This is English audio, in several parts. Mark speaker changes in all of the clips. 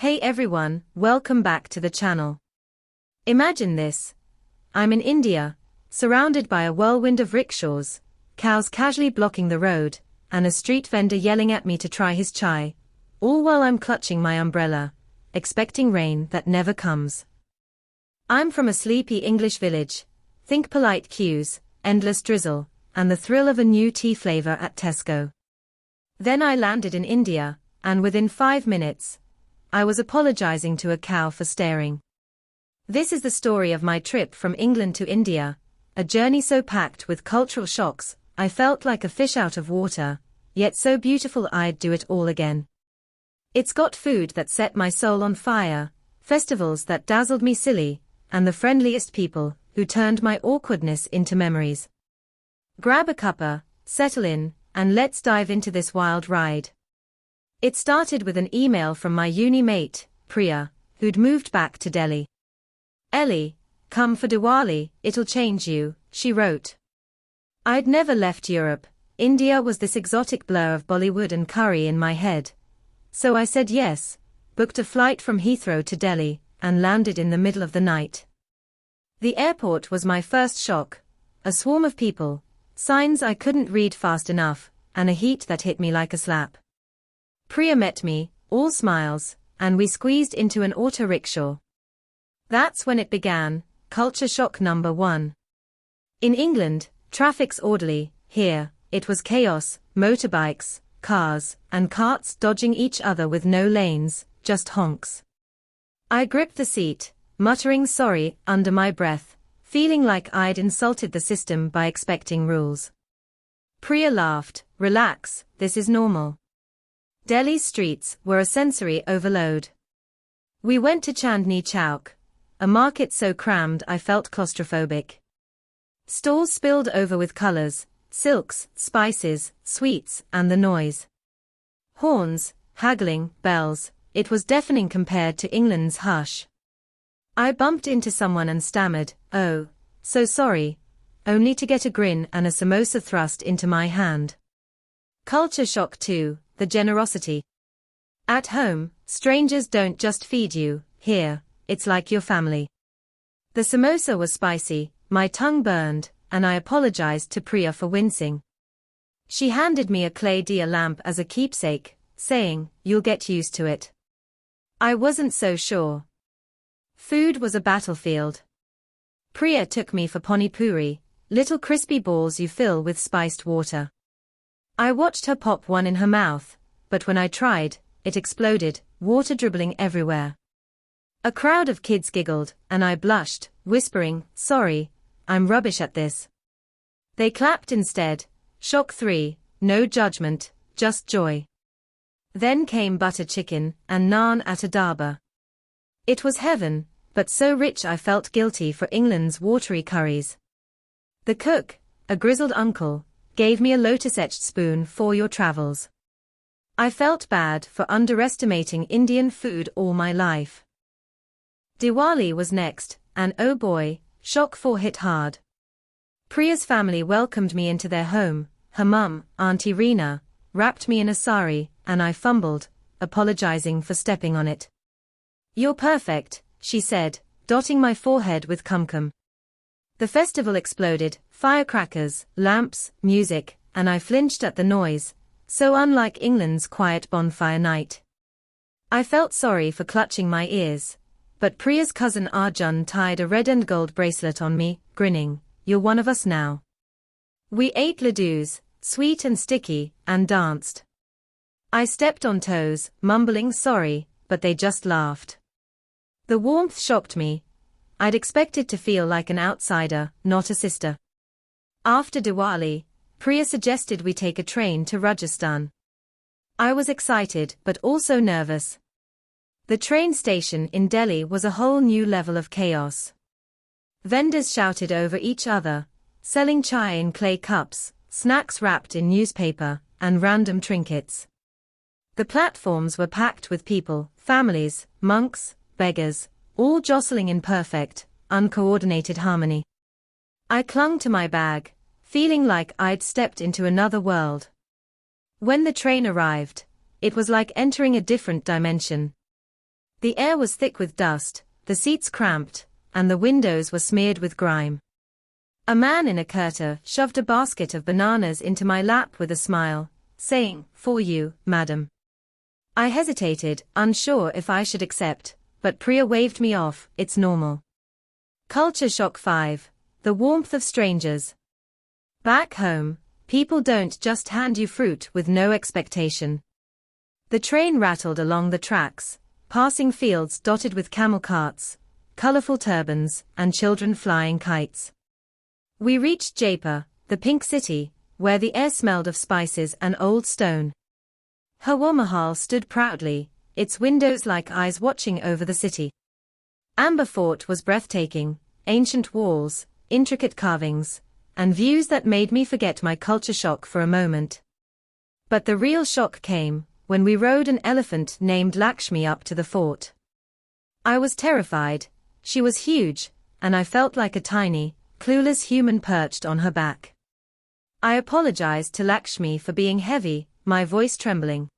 Speaker 1: Hey everyone, welcome back to the channel. Imagine this. I'm in India, surrounded by a whirlwind of rickshaws, cows casually blocking the road, and a street vendor yelling at me to try his chai, all while I'm clutching my umbrella, expecting rain that never comes. I'm from a sleepy English village. Think polite queues, endless drizzle, and the thrill of a new tea flavor at Tesco. Then I landed in India, and within 5 minutes, I was apologizing to a cow for staring. This is the story of my trip from England to India, a journey so packed with cultural shocks, I felt like a fish out of water, yet so beautiful I'd do it all again. It's got food that set my soul on fire, festivals that dazzled me silly, and the friendliest people who turned my awkwardness into memories. Grab a cuppa, settle in, and let's dive into this wild ride. It started with an email from my uni mate, Priya, who'd moved back to Delhi. "Ellie, come for Diwali, it'll change you," she wrote. I'd never left Europe. India was this exotic blur of Bollywood and curry in my head. So I said yes, booked a flight from Heathrow to Delhi, and landed in the middle of the night. The airport was my first shock. A swarm of people, signs I couldn't read fast enough, and a heat that hit me like a slap. Priya met me, all smiles, and we squeezed into an auto rickshaw. That's when it began, culture shock number 1. In England, traffic's orderly. Here, it was chaos, motorbikes, cars, and carts dodging each other with no lanes, just honks. I gripped the seat, muttering sorry under my breath, feeling like I'd insulted the system by expecting rules. Priya laughed. "Relax, this is normal." Delhi's streets were a sensory overload. We went to Chandni Chowk, a market so crammed I felt claustrophobic. Stalls spilled over with colors, silks, spices, sweets, and the noise. Horns, haggling, bells, it was deafening compared to England's hush. I bumped into someone and stammered, "Oh, so sorry," only to get a grin and a samosa thrust into my hand. Culture shock 2. The generosity. At home, strangers don't just feed you. Here, it's like your family. The samosa was spicy, my tongue burned, and I apologized to Priya for wincing. She handed me a clay deer lamp as a keepsake, saying, "You'll get used to it." I wasn't so sure. Food was a battlefield. Priya took me for pani puri, little crispy balls you fill with spiced water. I watched her pop one in her mouth, but when I tried, it exploded, water dribbling everywhere. A crowd of kids giggled, and I blushed, whispering, "Sorry, I'm rubbish at this." They clapped instead. Shock 3, no judgment, just joy. Then came butter chicken and naan at a dhaba. It was heaven, but so rich I felt guilty for England's watery curries. The cook, a grizzled uncle, gave me a lotus-etched spoon for your travels. I felt bad for underestimating Indian food all my life. Diwali was next, and oh boy, shock 4 hit hard. Priya's family welcomed me into their home. Her mum, Auntie Reena, wrapped me in a sari, and I fumbled, apologizing for stepping on it. "You're perfect," she said, dotting my forehead with kumkum. The festival exploded, firecrackers, lamps, music, and I flinched at the noise, so unlike England's quiet bonfire night. I felt sorry for clutching my ears, but Priya's cousin Arjun tied a red and gold bracelet on me, grinning, "You're one of us now." We ate ladoos, sweet and sticky, and danced. I stepped on toes, mumbling sorry, but they just laughed. The warmth shocked me. I'd expected to feel like an outsider, not a sister. After Diwali, Priya suggested we take a train to Rajasthan. I was excited but also nervous. The train station in Delhi was a whole new level of chaos. Vendors shouted over each other, selling chai in clay cups, snacks wrapped in newspaper, and random trinkets. The platforms were packed with people, families, monks, beggars, all jostling in perfect, uncoordinated harmony. I clung to my bag, feeling like I'd stepped into another world. When the train arrived, it was like entering a different dimension. The air was thick with dust, the seats cramped, and the windows were smeared with grime. A man in a kurta shoved a basket of bananas into my lap with a smile, saying, "For you, madam." I hesitated, unsure if I should accept, but Priya waved me off. It's normal. Culture Shock 5. The warmth of strangers. Back home, people don't just hand you fruit with no expectation. The train rattled along the tracks, passing fields dotted with camel carts, colorful turbans, and children flying kites. We reached Jaipur, the pink city, where the air smelled of spices and old stone. Hawa Mahal stood proudly, its windows like eyes watching over the city. Amber Fort was breathtaking, ancient walls, intricate carvings, and views that made me forget my culture shock for a moment. But the real shock came when we rode an elephant named Lakshmi up to the fort. I was terrified. She was huge, and I felt like a tiny, clueless human perched on her back. I apologized to Lakshmi for being heavy, my voice trembling.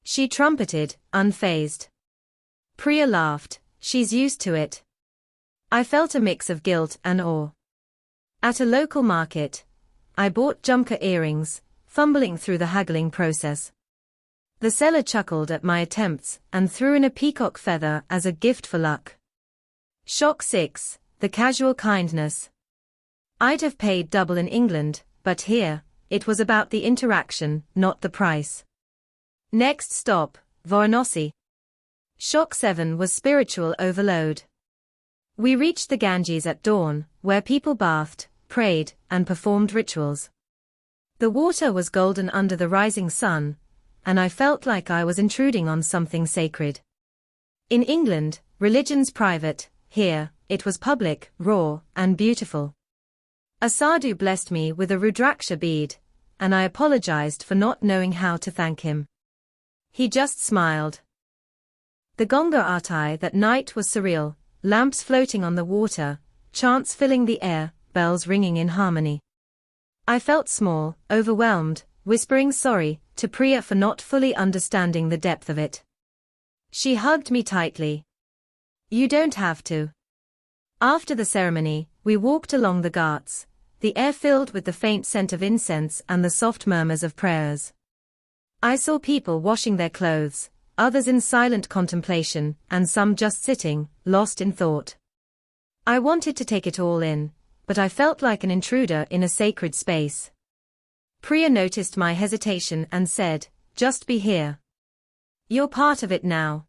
Speaker 1: She trumpeted, unfazed. Priya laughed, "She's used to it." I felt a mix of guilt and awe. At a local market, I bought jhumka earrings, fumbling through the haggling process. The seller chuckled at my attempts and threw in a peacock feather as a gift for luck. Shock 6. The casual kindness. I'd have paid double in England, but here, it was about the interaction, not the price. Next stop, Varanasi. Shock 7 was spiritual overload. We reached the Ganges at dawn, where people bathed, prayed, and performed rituals. The water was golden under the rising sun, and I felt like I was intruding on something sacred. In England, religion's private; here, it was public, raw, and beautiful. A sadhu blessed me with a Rudraksha bead, and I apologized for not knowing how to thank him. He just smiled. The Ganga Aarti that night was surreal, lamps floating on the water, chants filling the air, bells ringing in harmony. I felt small, overwhelmed, whispering sorry to Priya for not fully understanding the depth of it. She hugged me tightly. "You don't have to." After the ceremony, we walked along the ghats, the air filled with the faint scent of incense and the soft murmurs of prayers. I saw people washing their clothes, others in silent contemplation, and some just sitting, lost in thought. I wanted to take it all in, but I felt like an intruder in a sacred space. Priya noticed my hesitation and said, "Just be here. You're part of it now."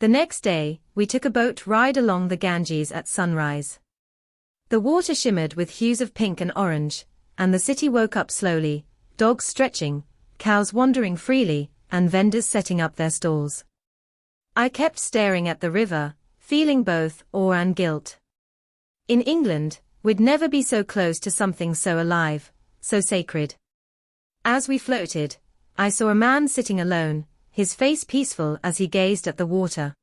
Speaker 1: The next day, we took a boat ride along the Ganges at sunrise. The water shimmered with hues of pink and orange, and the city woke up slowly, dogs stretching, cows wandering freely, and vendors setting up their stalls. I kept staring at the river, feeling both awe and guilt. In England, we'd never be so close to something so alive, so sacred. As we floated, I saw a man sitting alone, his face peaceful as he gazed at the water.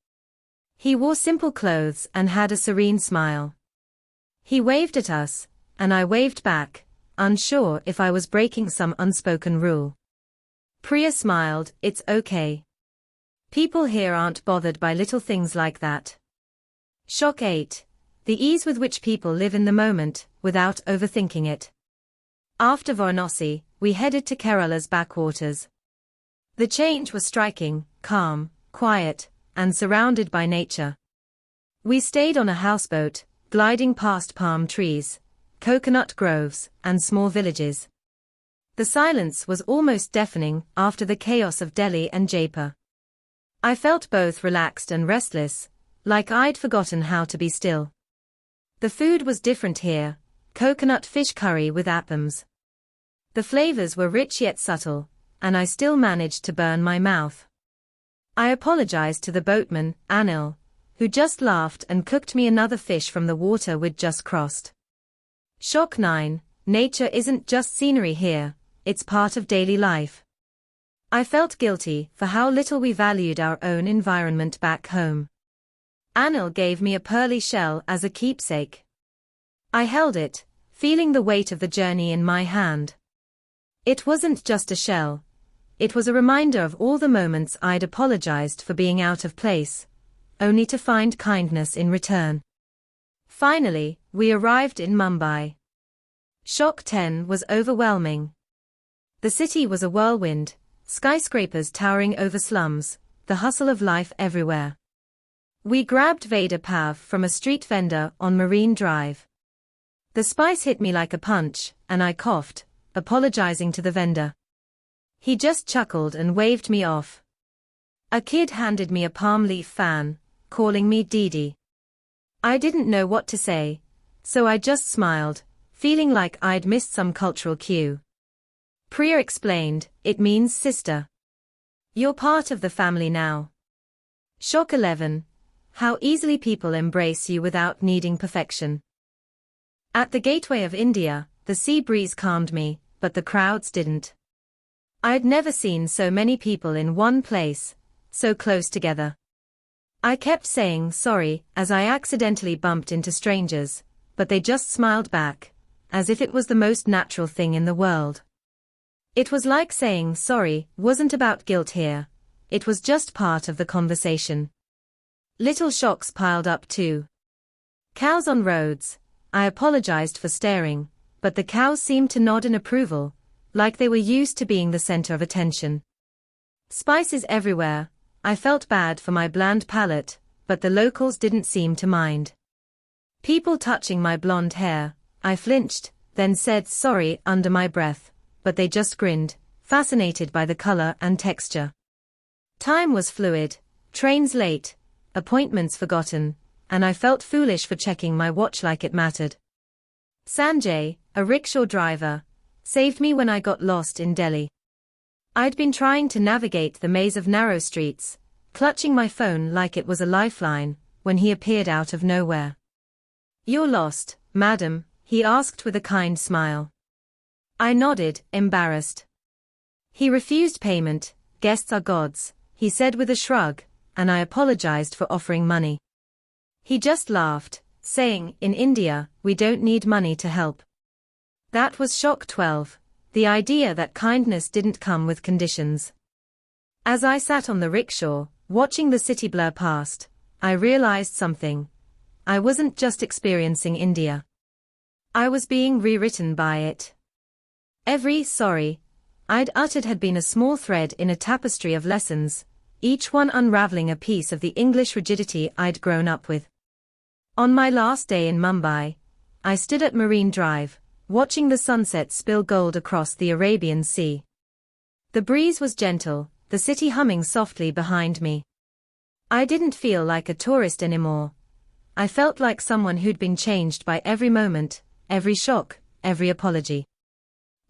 Speaker 1: He wore simple clothes and had a serene smile. He waved at us, and I waved back, unsure if I was breaking some unspoken rule. Priya smiled, "It's okay. People here aren't bothered by little things like that." Shock 8. The ease with which people live in the moment, without overthinking it. After Varanasi, we headed to Kerala's backwaters. The change was striking, calm, quiet, and surrounded by nature. We stayed on a houseboat, gliding past palm trees, coconut groves, and small villages. The silence was almost deafening after the chaos of Delhi and Jaipur. I felt both relaxed and restless, like I'd forgotten how to be still. The food was different here, coconut fish curry with appams. The flavors were rich yet subtle, and I still managed to burn my mouth. I apologized to the boatman, Anil, who just laughed and cooked me another fish from the water we'd just crossed. Shock 9. Nature isn't just scenery here, it's part of daily life. I felt guilty for how little we valued our own environment back home. Anil gave me a pearly shell as a keepsake. I held it, feeling the weight of the journey in my hand. It wasn't just a shell. It was a reminder of all the moments I'd apologized for being out of place, only to find kindness in return. Finally, we arrived in Mumbai. Shock 10 was overwhelming. The city was a whirlwind, skyscrapers towering over slums, the hustle of life everywhere. We grabbed Vada Pav from a street vendor on Marine Drive. The spice hit me like a punch, and I coughed, apologizing to the vendor. He just chuckled and waved me off. A kid handed me a palm leaf fan, calling me Didi. I didn't know what to say, so I just smiled, feeling like I'd missed some cultural cue. Priya explained, "It means sister. You're part of the family now." Shock 11. How easily people embrace you without needing perfection. At the gateway of India, the sea breeze calmed me, but the crowds didn't. I'd never seen so many people in one place, so close together. I kept saying sorry as I accidentally bumped into strangers, but they just smiled back, as if it was the most natural thing in the world. It was like saying sorry wasn't about guilt here, it was just part of the conversation. Little shocks piled up too. Cows on roads. I apologized for staring, but the cows seemed to nod in approval, like they were used to being the center of attention. Spices everywhere. I felt bad for my bland palate, but the locals didn't seem to mind. People touching my blonde hair. I flinched, then said sorry under my breath, but they just grinned, fascinated by the color and texture. Time was fluid, trains late, appointments forgotten, and I felt foolish for checking my watch like it mattered. Sanjay, a rickshaw driver, saved me when I got lost in Delhi. I'd been trying to navigate the maze of narrow streets, clutching my phone like it was a lifeline, when he appeared out of nowhere. "You're lost, madam," he asked with a kind smile. I nodded, embarrassed. He refused payment. "Guests are gods," he said with a shrug, and I apologized for offering money. He just laughed, saying, "In India, we don't need money to help." That was shock 12, the idea that kindness didn't come with conditions. As I sat on the rickshaw, watching the city blur past, I realized something. I wasn't just experiencing India. I was being rewritten by it. Every sorry I'd uttered had been a small thread in a tapestry of lessons, each one unraveling a piece of the English rigidity I'd grown up with. On my last day in Mumbai, I stood at Marine Drive, watching the sunset spill gold across the Arabian Sea. The breeze was gentle, the city humming softly behind me. I didn't feel like a tourist anymore. I felt like someone who'd been changed by every moment, every shock, every apology.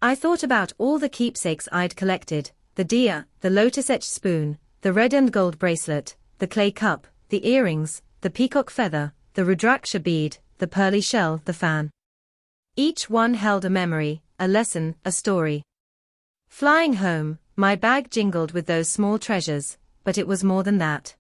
Speaker 1: I thought about all the keepsakes I'd collected, the diya, the lotus-etched spoon, the red and gold bracelet, the clay cup, the earrings, the peacock feather, the rudraksha bead, the pearly shell, the fan. Each one held a memory, a lesson, a story. Flying home, my bag jingled with those small treasures, but it was more than that.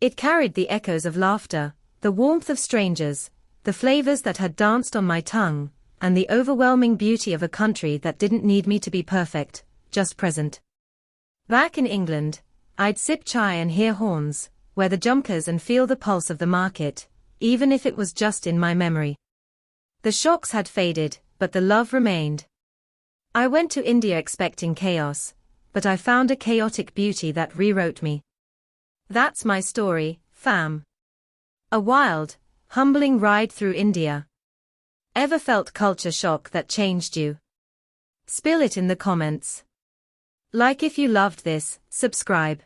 Speaker 1: It carried the echoes of laughter, the warmth of strangers, the flavors that had danced on my tongue, and the overwhelming beauty of a country that didn't need me to be perfect, just present. Back in England, I'd sip chai and hear horns, wear the jumkas and feel the pulse of the market, even if it was just in my memory. The shocks had faded, but the love remained. I went to India expecting chaos, but I found a chaotic beauty that rewrote me. That's my story, fam. A wild, humbling ride through India. Ever felt culture shock that changed you? Spill it in the comments. Like if you loved this, subscribe.